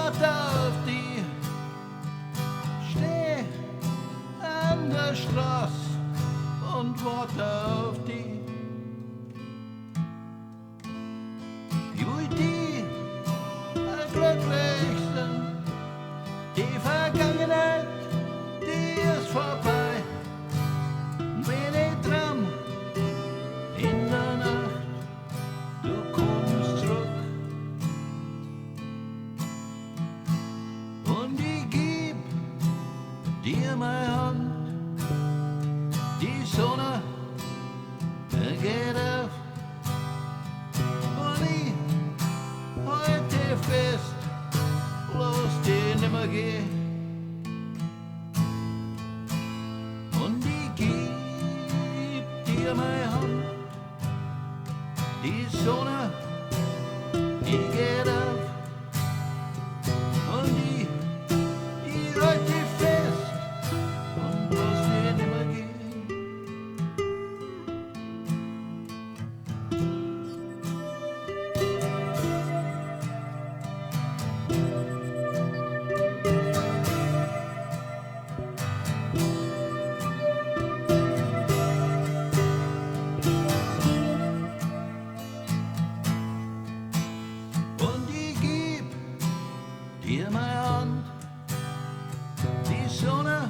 warte auf die, steh an der Straße und warte auf die. Ich will die glücklich sind, die Vergangenheit, die ist vorbei. Wenn ich träum in der Nacht, du kommst zurück. Und ich geb dir meine Hand, die Sonne geht auf. Und ich halte fest, bloß die nimmer geh. Und ich geb dir meine Hand, die Sonne, die geht auf. Und ich halte fest und bloß die nimmer geh. Und ich geb dir meine Hand, die Sonne,